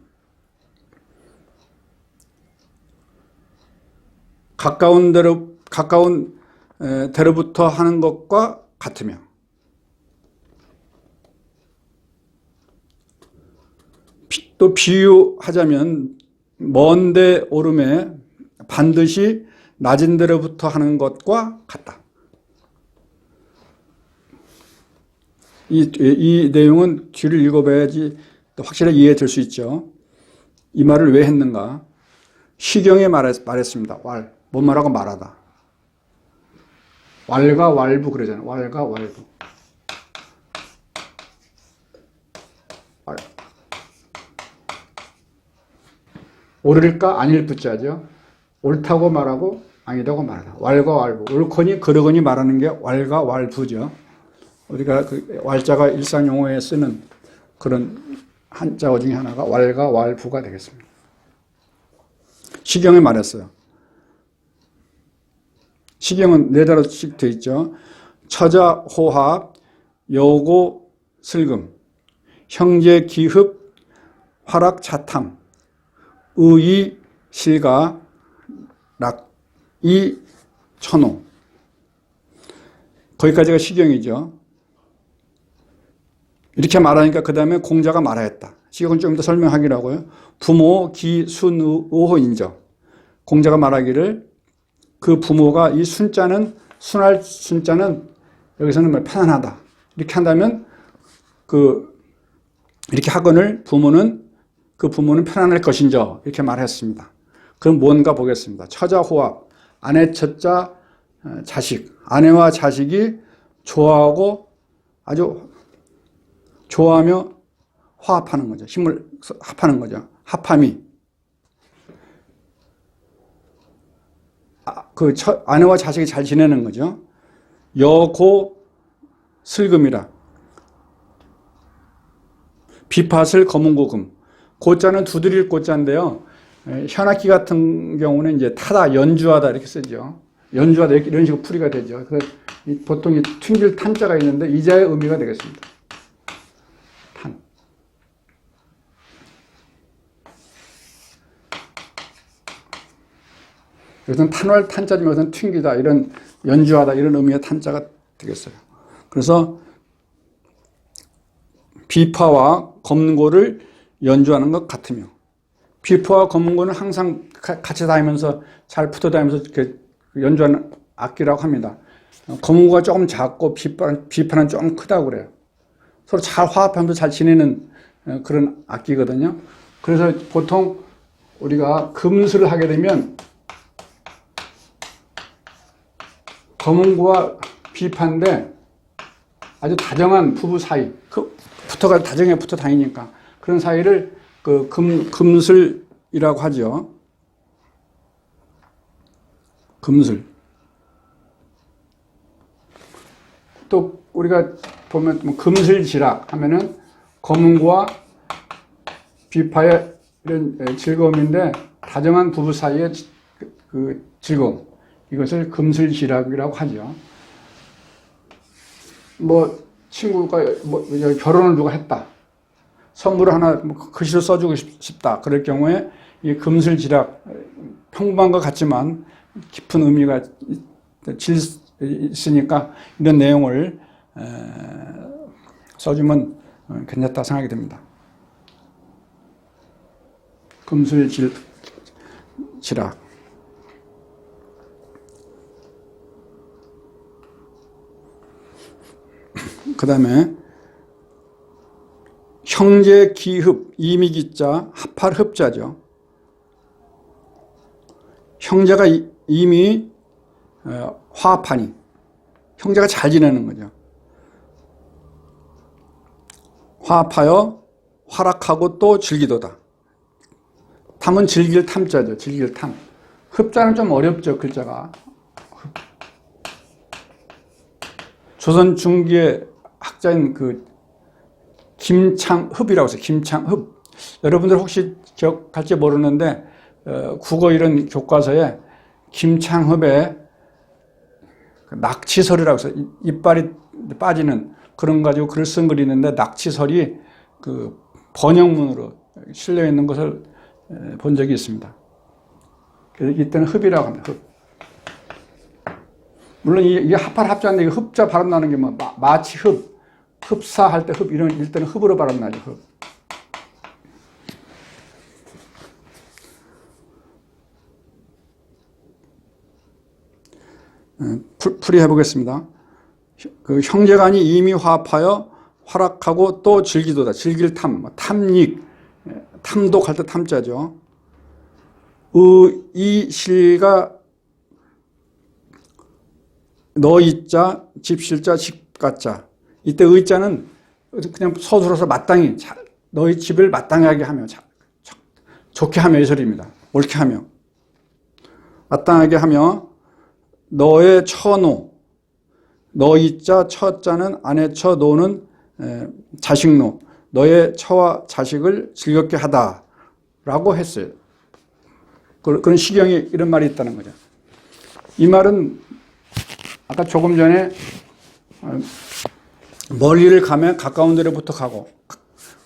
가까운 데로부터 하는 것과 같으며 또 비유하자면 먼데 오름에 반드시 낮은 데로부터 하는 것과 같다. 이 내용은 뒤를 읽어봐야지 확실하게 이해될 수 있죠. 이 말을 왜 했는가? 시경에 말했습니다. 뭔 말하고 말하다. 왈가 왈부 그러잖아요. 왈가 왈부. 옳을까 아닐 부자죠. 옳다고 말하고 아니다고 말하다. 왈가 왈부. 옳거니 그러거니 말하는 게 왈가 왈부죠. 우리가 그 왈자가 일상 용어에 쓰는 그런 한자어 중에 하나가 왈가 왈부가 되겠습니다. 시경에 말했어요. 시경은 네 자로씩 되어 있죠. 처자 호합, 여고 슬금, 형제 기흡, 화락 자탐, 의의 실가, 낙이 천호. 거기까지가 시경이죠. 이렇게 말하니까 그 다음에 공자가 말하였다. 시경은 좀 더 설명하기라고요. 부모 기순의호인저. 공자가 말하기를 그 부모가 이 순자는 순할 순자는 여기서는 뭐 편안하다. 이렇게 한다면 이렇게 하거늘 그 부모는 편안할 것인저 이렇게 말했습니다. 그럼 뭔가 보겠습니다. 처자호합 아내 첫자 자식 아내와 자식이 좋아하고 아주 좋아하며 화합하는 거죠. 힘을 합하는 거죠. 합함이 아내와 자식이 잘 지내는 거죠. 여고 슬금이라 비팥을 검은고금. 고자는 두드릴 고자인데요. 현악기 같은 경우는 이제 타다, 연주하다 이렇게 쓰죠. 연주하다 이런 식으로 풀이가 되죠. 그래서 보통 이 튕길 탄자가 있는데 이자의 의미가 되겠습니다. 탄. 여기서는 탄월 탄자지만 여기서는 튕기다 이런 연주하다 이런 의미의 탄자가 되겠어요. 그래서 비파와 검은고를 연주하는 것 같으며 비파와 검은고는 항상 같이 다니면서 잘 붙어 다니면서 이렇게 연주하는 악기라고 합니다. 검은고가 조금 작고 비파는 좀 크다고 그래요. 서로 잘 화합하면서 잘 지내는 그런 악기거든요. 그래서 보통 우리가 금술을 하게 되면 검은고와 비파인데 아주 다정한 부부 사이, 다정하게 붙어 다니니까 그런 사이를 금슬이라고 하죠. 금슬. 또 우리가 보면 금슬지락 하면은 검은고와 비파의 이런 즐거움인데 다정한 부부 사이의 그 즐거움, 이것을 금슬지락이라고 하죠. 뭐 친구가 뭐 결혼을 누가 했다, 선물을 하나 글씨로 써주고 싶다, 그럴 경우에 이 금슬지락, 평범한 것 같지만 깊은 의미가 있으니까 이런 내용을 써주면 괜찮다 생각이 듭니다. 금슬지락. 그 다음에 형제기흡, 이미기자, 합할흡자죠. 형제가 이미 화합하니, 형제가 잘 지내는 거죠. 화합하여 활락하고 또 즐기도다. 탐은 즐길 탐자죠. 즐길 탐. 흡자는 좀 어렵죠, 글자가. 조선 중기의 학자인 그 김창흡이라고 해서 김창흡. 여러분들 혹시 기억할지 모르는데 국어 이런 교과서에 김창흡의 낙치설이라고 해서 이빨이 빠지는 그런 가지고 글을 쓴 글이 있는데, 낙치설이 그 번역문으로 실려 있는 것을 본 적이 있습니다. 그래서 이때는 흡이라고 합니다. 흡. 물론 이게 합할 합자인데 흡자 발음 나는 게 뭐 마치 흡, 흡사할 때 흡, 이런 일때는 흡으로 발음 나죠. 흡. 풀이해 보겠습니다. 그 형제간이 이미 화합하여 활락하고 또 즐기도다. 즐길 탐, 탐닉, 탐독할 때 탐자죠. 의이실가 너이자, 집실자, 집가자. 이때 의자는 그냥 서술어서 마땅히 너희 집을 마땅하게 하며 좋게 하며, 이 소리입니다. 옳게 하며 마땅하게 하며, 너의 처노, 너이자 처자는 아내 처, 노는 자식노, 너의 처와 자식을 즐겁게 하다라고 했어요. 그런 시경에 이런 말이 있다는 거죠. 이 말은 아까 조금 전에 멀리를 가면 가까운 데로부터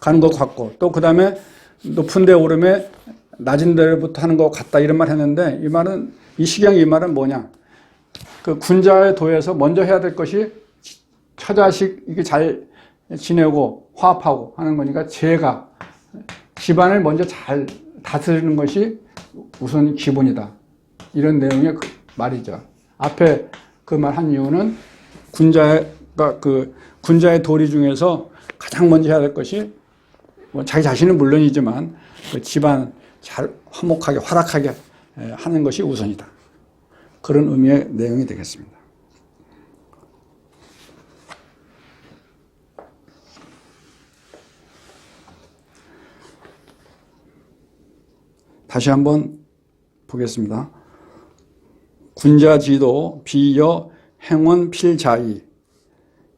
가는 것 같고, 또 그 다음에 높은 데 오르면 낮은 데로부터 하는 것 같다, 이런 말 했는데, 이 말은, 이 시경의 이 말은 뭐냐? 그 군자의 도에서 먼저 해야 될 것이 처자식 이게 잘 지내고 화합하고 하는 거니까, 제가 집안을 먼저 잘 다스리는 것이 우선 기본이다, 이런 내용의 그 말이죠. 앞에 그 말 한 이유는 군자의 도리 중에서 가장 먼저 해야 될 것이 뭐 자기 자신은 물론이지만 그 집안 잘 화목하게 활락하게 하는 것이 우선이다, 그런 의미의 내용이 되겠습니다. 다시 한번 보겠습니다. 군자지도 비여 행원 필자이,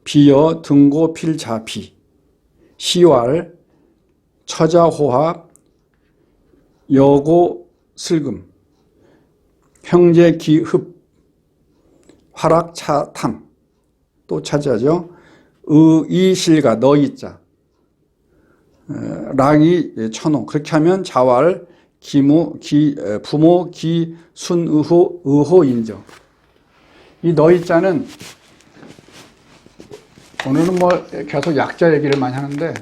비여 등고 필자비, 시왈 처자호합 여고 슬금 형제기흡 활락차탐, 또 차자죠. 의이실가 너이자, 락이 천호, 그렇게 하면 자왈 부모 기순의호 의호인정. 이 너희자는 오늘은 뭐 계속 약자 얘기를 많이 하는데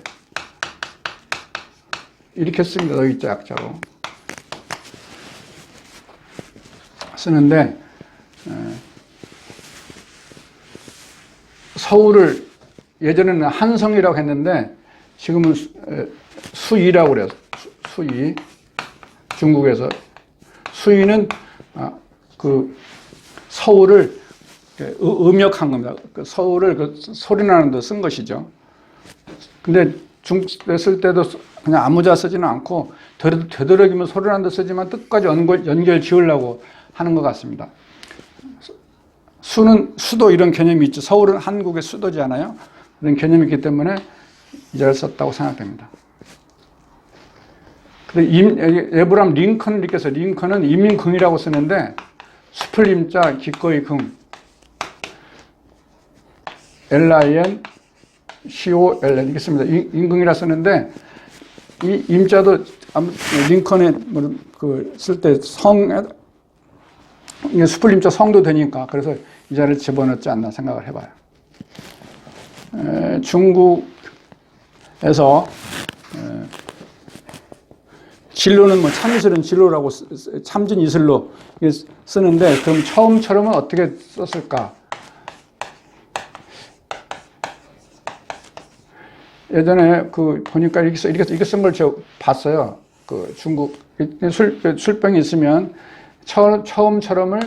이렇게 씁니다. 너희자 약자로 쓰는데, 서울을 예전에는 한성이라고 했는데 지금은 수이라고 그래요. 수이. 중국에서 수이는 그 서울을 음역한 겁니다. 그 서울을 그 소리나는 데 쓴 것이죠. 근데 중국에 쓸 때도 그냥 아무자 쓰지는 않고 되도록이면 소리나는 데 쓰지만 뜻까지 연결 지으려고 하는 것 같습니다. 수는 수도, 이런 개념이 있죠. 서울은 한국의 수도잖아요. 그런 개념이 있기 때문에 이 자를 썼다고 생각됩니다. 에브람 링컨을 이렇게 써. 링컨은 임민긍이라고 쓰는데 숲을 임자 기꺼이 긍 LIN COLN 이렇게 씁니다. 임금이라 쓰는데 이 임자도 링컨에 쓸 때 성에 숲을 임자 성도 되니까 그래서 이 자를 집어넣지 않나 생각을 해봐요. 중국에서 진로는 뭐 참이슬은 진로라고 참진 이슬로 쓰는데 그럼 처음처럼은 어떻게 썼을까? 예전에 보니까 이렇게 쓴 걸 제가 봤어요. 중국 술병이 있으면 처음처럼을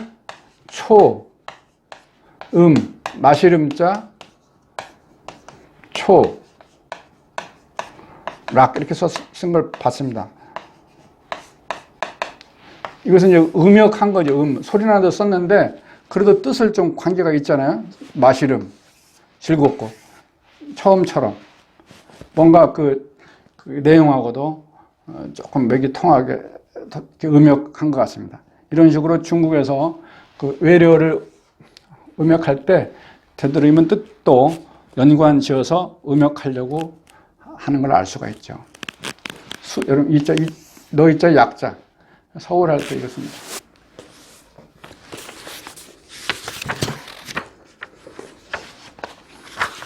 마실 음자 락 이렇게 쓴 걸 봤습니다. 이것은 이제 음역한 거죠. 소리나는 데 썼는데 그래도 뜻을 좀 관계가 있잖아요. 마시름 즐겁고 처음처럼 뭔가 그 내용하고도 조금 맥이 통하게 음역한 것 같습니다. 이런 식으로 중국에서 외래어를 음역할 때 되도록이면 뜻도 연관지어서 음역하려고 하는 걸 알 수가 있죠. 여러분 너 이자 약자 서울 할 때 이거 씁니다.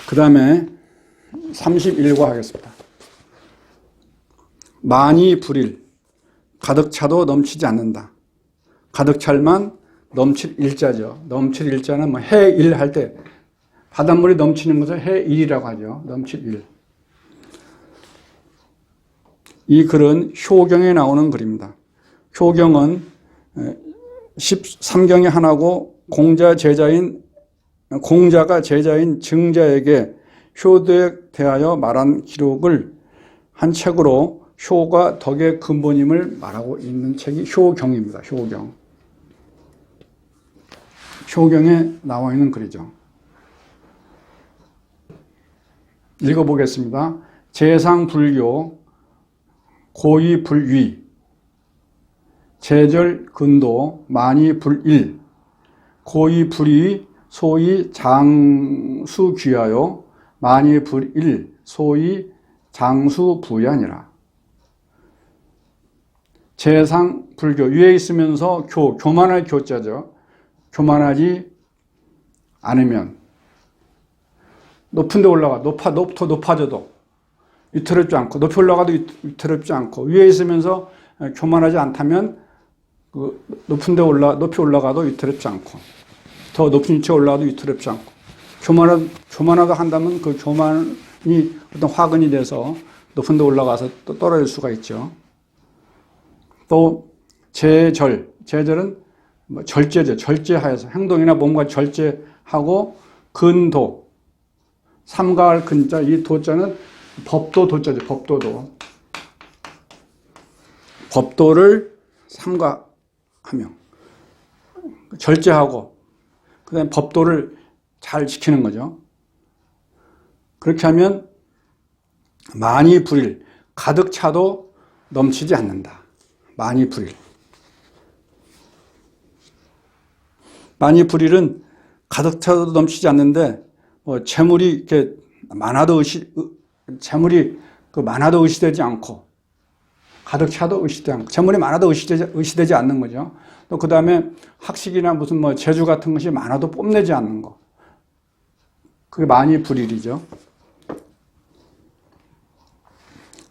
그 다음에 31과 하겠습니다. 많이 불일 가득 차도 넘치지 않는다. 가득 찰만 넘칠 일자죠. 넘칠 일자는 뭐 해일 할 때 바닷물이 넘치는 것을 해일이라고 하죠. 넘칠 일. 이 글은 효경에 나오는 글입니다. 효경은 13경의 하나고 공자가 제자인 증자에게 효도에 대하여 말한 기록을 한 책으로 효가 덕의 근본임을 말하고 있는 책이 효경입니다. 효경에 나와 있는 글이죠. 읽어보겠습니다. 재상불교 고이불위 제절근도 많이불일 고이불위 소위 장수귀하요 많이불일 소위 장수부야니라. 재상불교 위에 있으면서 교만할 교자죠. 교만하지 않으면 높은 데 올라가 더 높아져도 위태롭지 않고 높이 올라가도 위태롭지 않고 위에 있으면서 교만하지 않다면 높이 올라가도 위태롭지 않고 더 높은 위치에 올라가도 위태롭지 않고 교만하다 한다면 그 교만이 어떤 화근이 돼서 높은 데 올라가서 또 떨어질 수가 있죠. 또 제절은 절제죠. 절제하여서 행동이나 몸과 절제하고 근도 삼가할 근자 이 도자는 법도 도자죠. 법도를 삼가하며 절제하고 그다음에 법도를 잘 지키는 거죠. 그렇게 하면 많이 불일 가득 차도 넘치지 않는다. 많이 불일은 가득 차도 넘치지 않는데 재물이 이렇게 많아도 의시되지 않고 가득 차도 의시되지 않고 재물이 많아도 의시되지 않는 거죠. 또 그 다음에 학식이나 무슨 재주 같은 것이 많아도 뽐내지 않는 거. 그게 많이 불일이죠.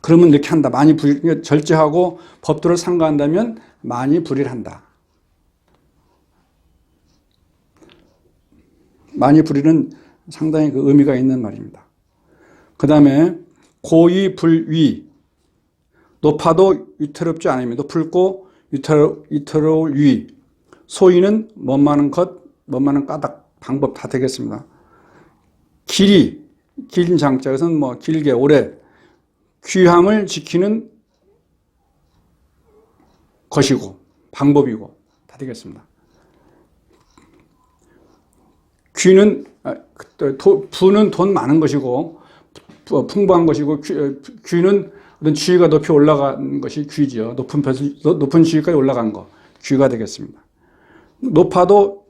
그러면 이렇게 한다. 많이 불일, 절제하고 법도를 삼가한다면 많이 불일한다. 많이 불일은 상당히 의미가 있는 말입니다. 그 다음에 고이불위 높아도 위태롭지 않으며 높을고 위태로울 위 소위는 멋많은 것, 멋많은 까닭, 방법 다 되겠습니다. 길이, 긴 장자, 그것은 길게, 오래, 귀함을 지키는 것이고, 방법이고, 다 되겠습니다. 부는 돈 많은 것이고, 풍부한 것이고 귀는 어떤 지위가 높이 올라간 것이 귀죠. 높은 지위까지 올라간 거 귀가 되겠습니다. 높아도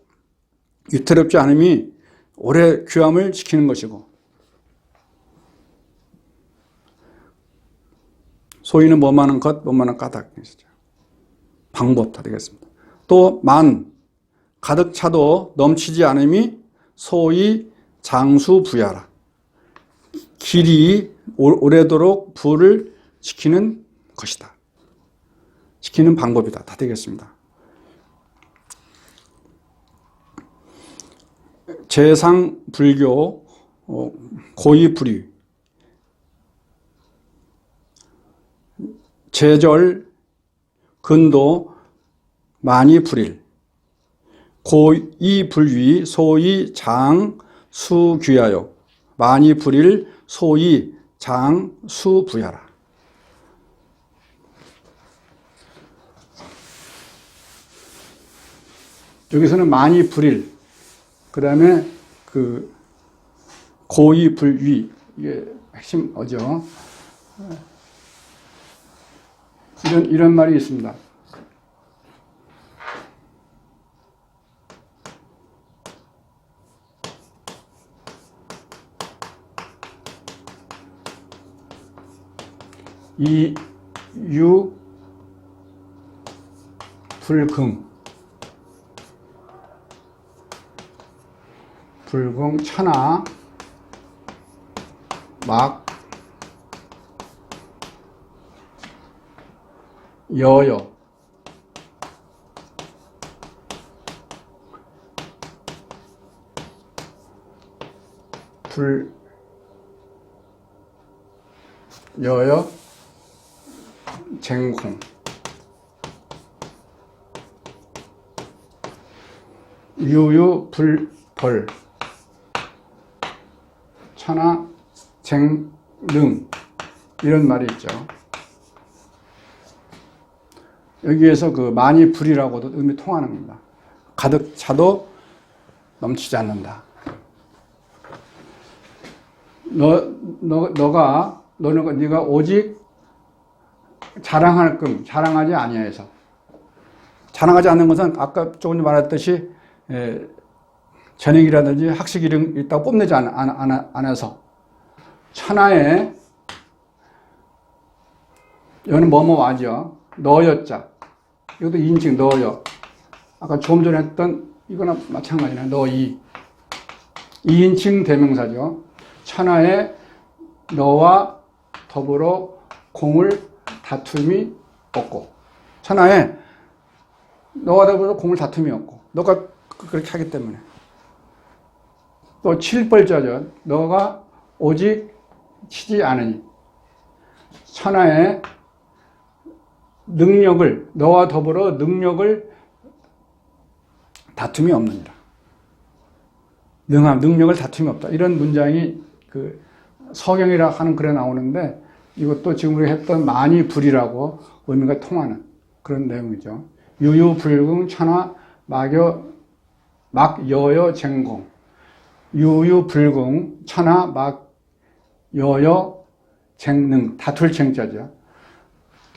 위태롭지 않음이 오래 귀함을 지키는 것이고 소위는 뭐만한 것, 뭐만한 까닭 방법 다 되겠습니다. 또 가득 차도 넘치지 않음이 소위 장수부야라. 길이 오래도록 부를 지키는 것이다. 지키는 방법이다. 다 되겠습니다. 재상 불교 고이 불위 제절 근도 많이 불일 고이 불위 소위 장 수귀하여 많이 불일 소위 장 수부야라. 여기서는 많이 불일 그 다음에 고이 불위 이게 핵심 어죠. 이런 말이 있습니다. 이유 불긍 천하 막 여여 여여 쟁공 유유 불벌 천하 쟁능 이런 말이 있죠. 여기에서 많이 불이라고도 의미 통하는 겁니다. 가득 차도 넘치지 않는다. 네가 오직 자랑할 끔 자랑하지 아니하여서 자랑하지 않는 것은 아까 조금 전에 말했듯이 전액이라든지 학식 이름 있다고 뽐내지 않아서 천하에 여는 뭐뭐하죠. 너여자 이것도 인칭 너여 아까 조금 전에 했던 이거나 마찬가지네. 너이 이인칭 대명사죠. 천하에 너와 더불어 공을 다툼이 없고 천하에 너와 더불어 공을 다툼이 없고 너가 그렇게 하기 때문에 또 칠벌자죠. 너가 오직 치지 않으니 천하에 너와 더불어 능력을 다툼이 없느니라. 능력을 다툼이 없다. 이런 문장이 서경이라 하는 글에 나오는데 이것도 지금 우리가 했던 많이 불이라고 의미가 통하는 그런 내용이죠. 유유불궁 천하 막여여 쟁공 유유불궁 천하 막여여 쟁능 다툴 쟁자죠.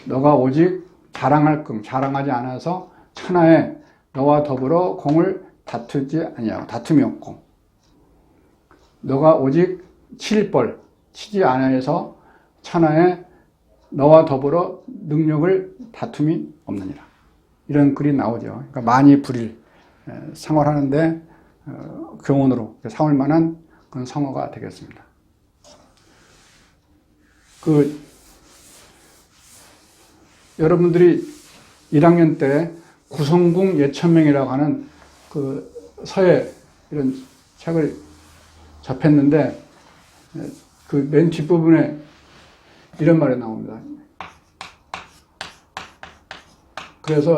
너가 오직 자랑할 끔 자랑하지 않아서 천하에 너와 더불어 공을 다투지 아니하고 다툼이 없고 너가 오직 칠벌 치지 아니하여서 천하에 너와 더불어 능력을 다툼이 없느니라. 이런 글이 나오죠. 그러니까 많이 불일 생활하는데 교훈으로 삼을 만한 그런 성어가 되겠습니다. 여러분들이 1학년 때 구성궁 예천명이라고 하는 서예 이런 책을 접했는데 맨 뒷부분에 이런 말이 나옵니다. 그래서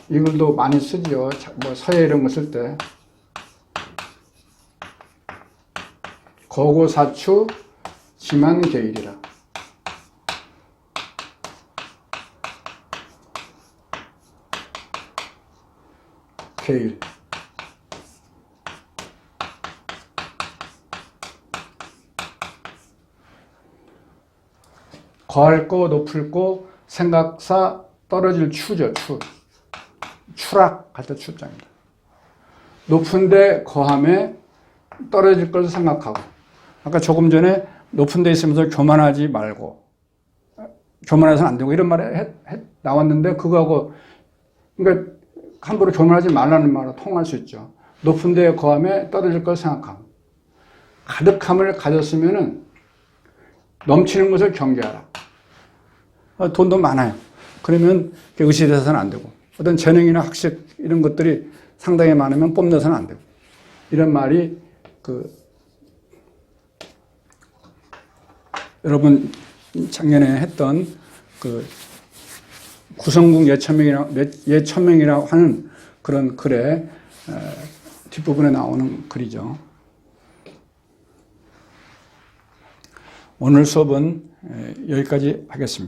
이 글도 많이 쓰지요. 서예 이런 거 쓸 때. 거고사추 지만계일이라. 계일. 거할 거 높을 거 생각사 떨어질 추죠. 추락할 때 추자입니다. 높은데 거함에 떨어질 걸 생각하고, 아까 조금 전에 높은 데 있으면서 교만하지 말고, 교만해서는 안 되고 이런 말이 나왔는데 그거하고, 그러니까 함부로 교만하지 말라는 말로 통할 수 있죠. 높은 데 거함에 떨어질 걸 생각하고, 가득함을 가졌으면은 넘치는 것을 경계하라. 돈도 많아요. 그러면 의시돼서는 안 되고, 어떤 재능이나 학식 이런 것들이 상당히 많으면 뽐내서는 안 되고, 이런 말이 여러분 작년에 했던 구성국 예천명이라고 하는 그런 글의 뒷부분에 나오는 글이죠. 오늘 수업은 여기까지 하겠습니다.